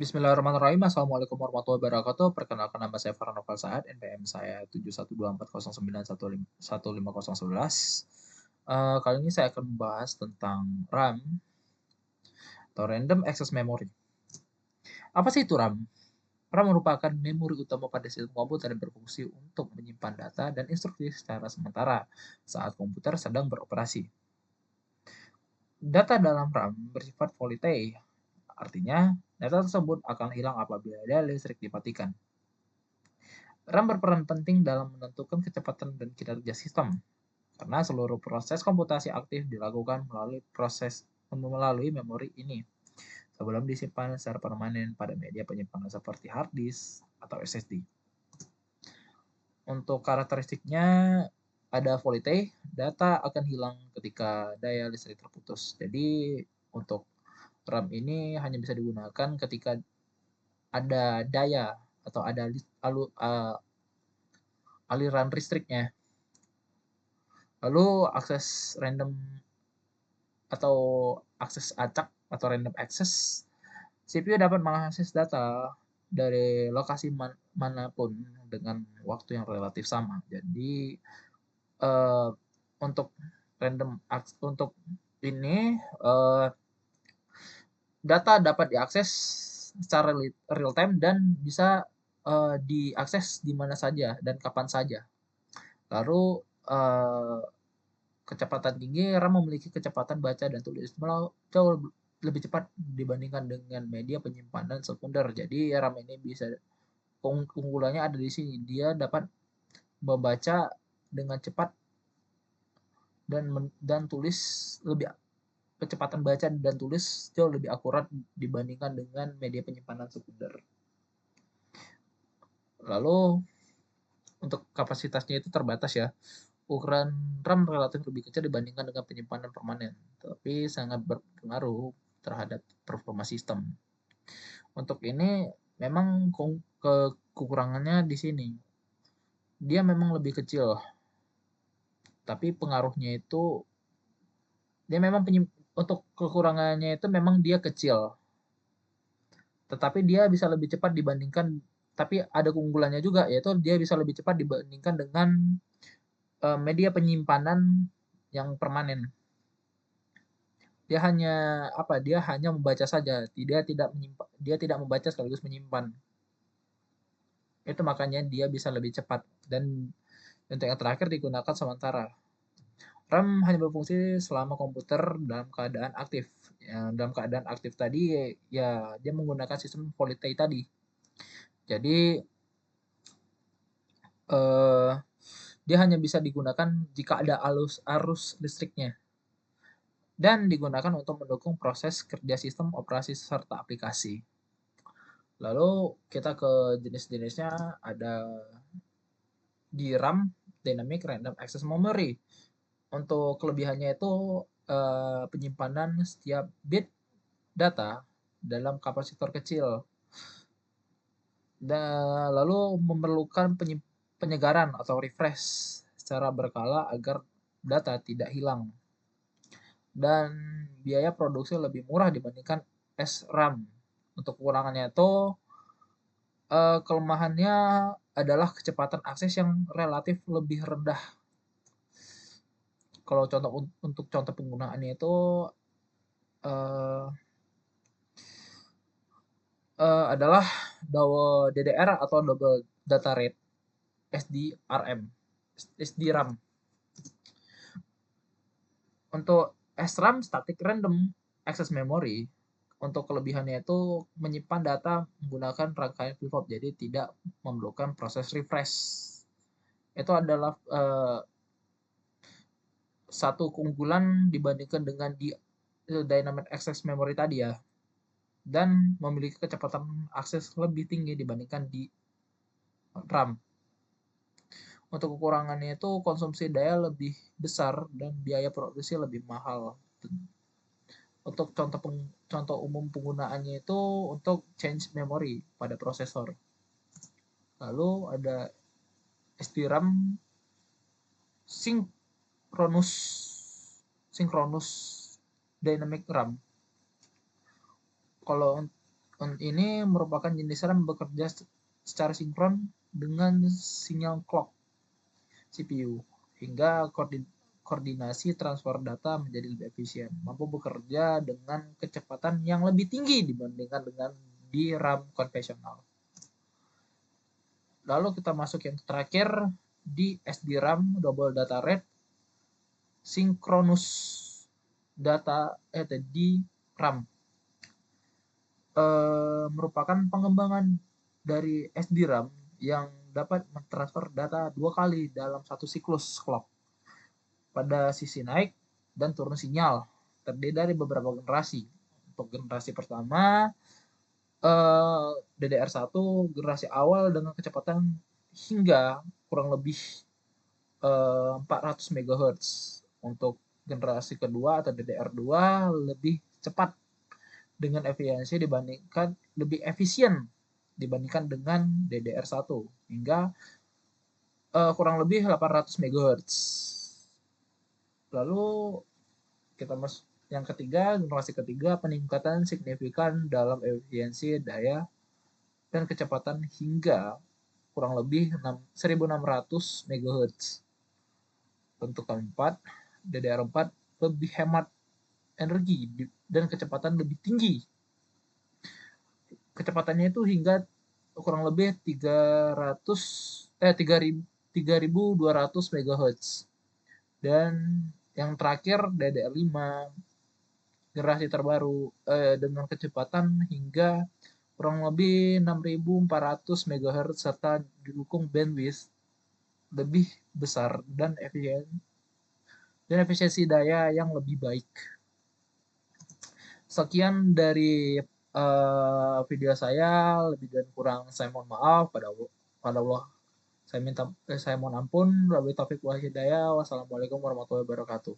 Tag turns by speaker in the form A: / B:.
A: Bismillahirrahmanirrahim. Assalamualaikum warahmatullahi wabarakatuh. Perkenalkan, nama saya Farhan Nopal Saad, NPM saya 7124091515011. Kali ini saya akan membahas tentang RAM atau Random Access Memory. Apa sih itu RAM? RAM merupakan memori utama pada sistem komputer yang berfungsi untuk menyimpan data dan instruksi secara sementara saat komputer sedang beroperasi. Data dalam RAM bersifat volatile, artinya data tersebut akan hilang apabila daya listrik dimatikan. RAM berperan penting dalam menentukan kecepatan dan kinerja sistem, karena seluruh proses komputasi aktif dilakukan melalui memori ini sebelum disimpan secara permanen pada media penyimpanan seperti hard disk atau SSD. Untuk karakteristiknya, ada volatile, data akan hilang ketika daya listrik terputus. Jadi untuk RAM ini hanya bisa digunakan ketika ada daya atau ada aliran listriknya. Lalu akses random atau akses acak atau random access, CPU dapat mengakses data dari lokasi manapun dengan waktu yang relatif sama. Jadi untuk untuk ini data dapat diakses secara real time dan bisa diakses di mana saja dan kapan saja. Lalu kecepatan tinggi, RAM memiliki kecepatan baca dan tulis jauh lebih cepat dibandingkan dengan media penyimpanan sekunder. Jadi RAM ini bisa, keunggulannya ada di sini, dia dapat membaca dengan cepat dan tulis lebih, kecepatan baca dan tulis jauh lebih akurat dibandingkan dengan media penyimpanan sekunder. Lalu untuk kapasitasnya itu terbatas ya. Ukuran RAM relatif lebih kecil dibandingkan dengan penyimpanan permanen, tapi sangat berpengaruh terhadap performa sistem. Untuk ini memang kekurangannya di sini. Dia memang lebih kecil, tapi pengaruhnya itu dia memang untuk kekurangannya itu memang dia kecil, tetapi dia bisa lebih cepat dibandingkan, tapi ada keunggulannya juga, yaitu dia bisa lebih cepat dibandingkan dengan media penyimpanan yang permanen. Dia hanya membaca saja, dia tidak membaca sekaligus menyimpan. Itu makanya dia bisa lebih cepat, dan untuk yang terakhir digunakan sementara. RAM hanya berfungsi selama komputer dalam keadaan aktif. Ya, dalam keadaan aktif tadi ya dia menggunakan sistem volatile tadi. Jadi dia hanya bisa digunakan jika ada arus listriknya, dan digunakan untuk mendukung proses kerja sistem operasi serta aplikasi. Lalu kita ke jenis-jenisnya, ada DRAM, Dynamic Random Access Memory. Untuk kelebihannya itu penyimpanan setiap bit data dalam kapasitor kecil. Dan lalu memerlukan penyegaran atau refresh secara berkala agar data tidak hilang. Dan biaya produksi lebih murah dibandingkan SRAM. Untuk kekurangannya itu kelemahannya adalah kecepatan akses yang relatif lebih rendah. Kalau untuk contoh penggunaannya itu adalah DDR atau double data rate, SDRAM. Untuk SRAM, static random access memory, untuk kelebihannya itu menyimpan data menggunakan rangkaian flip-flop, jadi tidak memerlukan proses refresh. Itu adalah satu keunggulan dibandingkan dengan di dynamic access memory tadi ya, dan memiliki kecepatan akses lebih tinggi dibandingkan di RAM. Untuk kekurangannya itu konsumsi daya lebih besar dan biaya produksi lebih mahal. Untuk contoh umum penggunaannya itu untuk change memory pada prosesor. Lalu ada SDRAM synchronous dynamic RAM. Kalau Ini merupakan jenis RAM yang bekerja secara sinkron dengan sinyal clock CPU, hingga koordinasi transfer data menjadi lebih efisien, mampu bekerja dengan kecepatan yang lebih tinggi dibandingkan dengan di RAM konvensional. Lalu kita masuk yang terakhir di SDRAM, Double Data Rate Synchronous Data di RAM. Merupakan pengembangan dari SDRAM yang dapat mentransfer data 2 kali dalam satu siklus clock pada sisi naik dan turun sinyal, terdiri dari beberapa generasi. Untuk generasi pertama, DDR1 generasi awal dengan kecepatan hingga kurang lebih 400 MHz. Untuk generasi kedua atau DDR2 lebih cepat dengan lebih efisien dibandingkan dengan DDR1 hingga kurang lebih 800 MHz. Lalu kita masuk yang ketiga, generasi ketiga, peningkatan signifikan dalam efisiensi daya dan kecepatan hingga kurang lebih 1600 MHz. Untuk keempat, DDR4 lebih hemat energi dan kecepatan lebih tinggi. Kecepatannya itu hingga kurang lebih 3200 MHz. Dan yang terakhir DDR5 generasi terbaru dengan kecepatan hingga kurang lebih 6400 MHz serta didukung bandwidth lebih besar dan efisiensi daya yang lebih baik. Sekian dari video saya, lebih dan kurang saya mohon maaf. Pada Allah saya mohon ampun. Wabillahi taufiq wal hidayah. Wassalamualaikum warahmatullahi wabarakatuh.